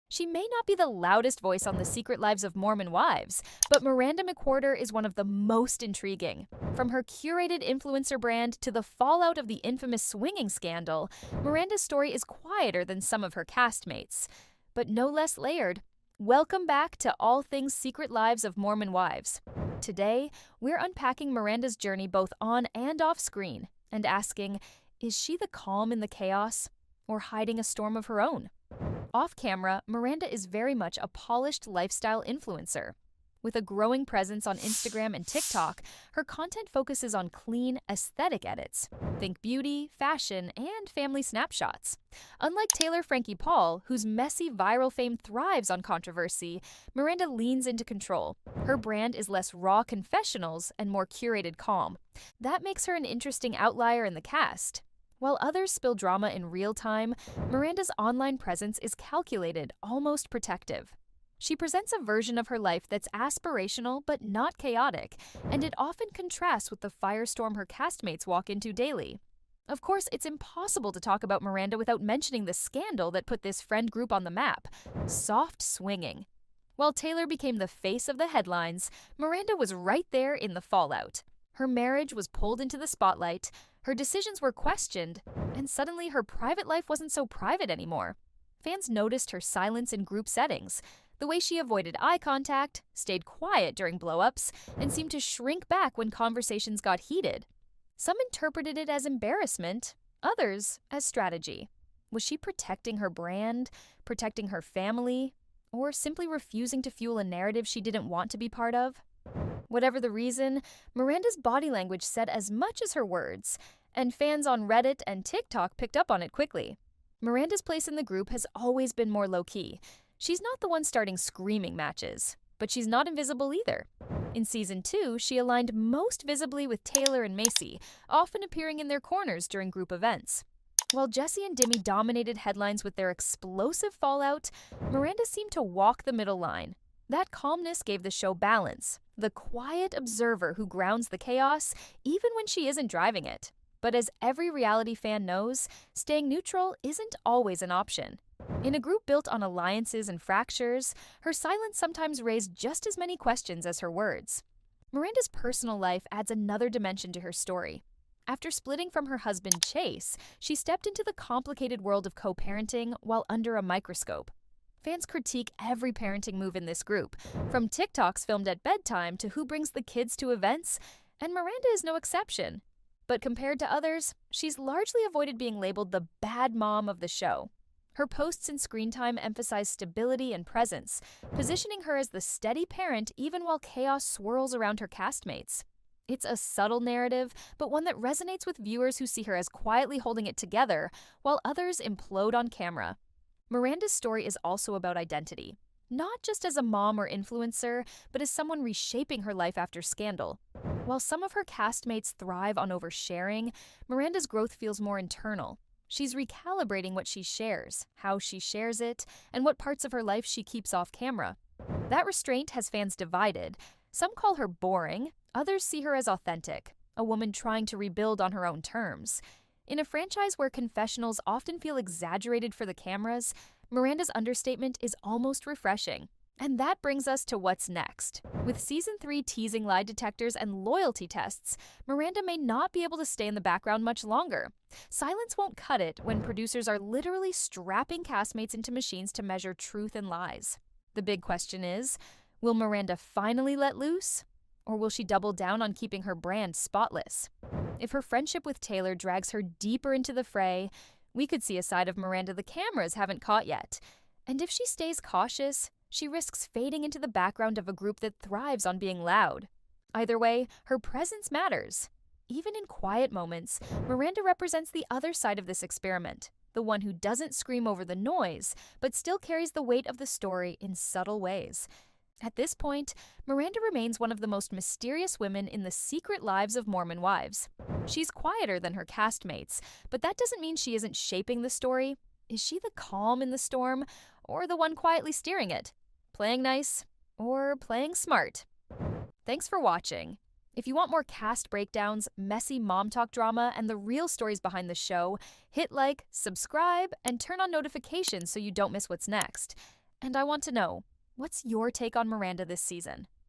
She may not be the loudest voice on the secret lives of Mormon wives, but Miranda McWhorter is one of the most intriguing. From her curated influencer brand to the fallout of the infamous swinging scandal, Miranda's story is quieter than some of her castmates, but no less layered. Welcome back to All Things Secret Lives of Mormon Wives. Today, we're unpacking Miranda's journey both on and off screen and asking, is she the calm in the chaos or hiding a storm of her own? Off camera, Miranda is very much a polished lifestyle influencer. With a growing presence on Instagram and TikTok, her content focuses on clean, aesthetic edits. Think beauty, fashion, and family snapshots. Unlike Taylor Frankie Paul, whose messy viral fame thrives on controversy, Miranda leans into control. Her brand is less raw confessionals and more curated calm. That makes her an interesting outlier in the cast. While others spill drama in real time, Miranda's online presence is calculated, almost protective. She presents a version of her life that's aspirational but not chaotic, and it often contrasts with the firestorm her castmates walk into daily. Of course, it's impossible to talk about Miranda without mentioning the scandal that put this friend group on the map: soft swinging. While Taylor became the face of the headlines, Miranda was right there in the fallout. Her marriage was pulled into the spotlight, her decisions were questioned, and suddenly her private life wasn't so private anymore. Fans noticed her silence in group settings, the way she avoided eye contact, stayed quiet during blow-ups, and seemed to shrink back when conversations got heated. Some interpreted it as embarrassment, others as strategy. Was she protecting her brand, protecting her family, or simply refusing to fuel a narrative she didn't want to be part of? Whatever the reason, Miranda's body language said as much as her words, and fans on Reddit and TikTok picked up on it quickly. Miranda's place in the group has always been more low-key. She's not the one starting screaming matches, but she's not invisible either. In Season 2, she aligned most visibly with Taylor and Macy, often appearing in their corners during group events. While Jesse and Demi dominated headlines with their explosive fallout, Miranda seemed to walk the middle line. That calmness gave the show balance, the quiet observer who grounds the chaos even when she isn't driving it. But as every reality fan knows, staying neutral isn't always an option. In a group built on alliances and fractures, her silence sometimes raised just as many questions as her words. Miranda's personal life adds another dimension to her story. After splitting from her husband Chase, she stepped into the complicated world of co-parenting while under a microscope. Fans critique every parenting move in this group, from TikToks filmed at bedtime to who brings the kids to events, and Miranda is no exception. But compared to others, she's largely avoided being labeled the bad mom of the show. Her posts and screen time emphasize stability and presence, positioning her as the steady parent even while chaos swirls around her castmates. It's a subtle narrative, but one that resonates with viewers who see her as quietly holding it together, while others implode on camera. Miranda's story is also about identity, not just as a mom or influencer, but as someone reshaping her life after scandal. While some of her castmates thrive on oversharing, Miranda's growth feels more internal. She's recalibrating what she shares, how she shares it, and what parts of her life she keeps off camera. That restraint has fans divided. Some call her boring, others see her as authentic, a woman trying to rebuild on her own terms. In a franchise where confessionals often feel exaggerated for the cameras, Miranda's understatement is almost refreshing. And that brings us to what's next. With Season 3 teasing lie detectors and loyalty tests, Miranda may not be able to stay in the background much longer. Silence won't cut it when producers are literally strapping castmates into machines to measure truth and lies. The big question is, will Miranda finally let loose? Or will she double down on keeping her brand spotless? If her friendship with Taylor drags her deeper into the fray, we could see a side of Miranda the cameras haven't caught yet. And if she stays cautious, she risks fading into the background of a group that thrives on being loud. Either way, her presence matters. Even in quiet moments, Miranda represents the other side of this experiment, the one who doesn't scream over the noise, but still carries the weight of the story in subtle ways. At this point, Miranda remains one of the most mysterious women in the secret lives of Mormon wives. She's quieter than her castmates, but that doesn't mean she isn't shaping the story. Is she the calm in the storm, or the one quietly steering it? Playing nice, or playing smart? Thanks for watching. If you want more cast breakdowns, messy mom talk drama, and the real stories behind the show, hit like, subscribe, and turn on notifications so you don't miss what's next. And I want to know, what's your take on Miranda this season?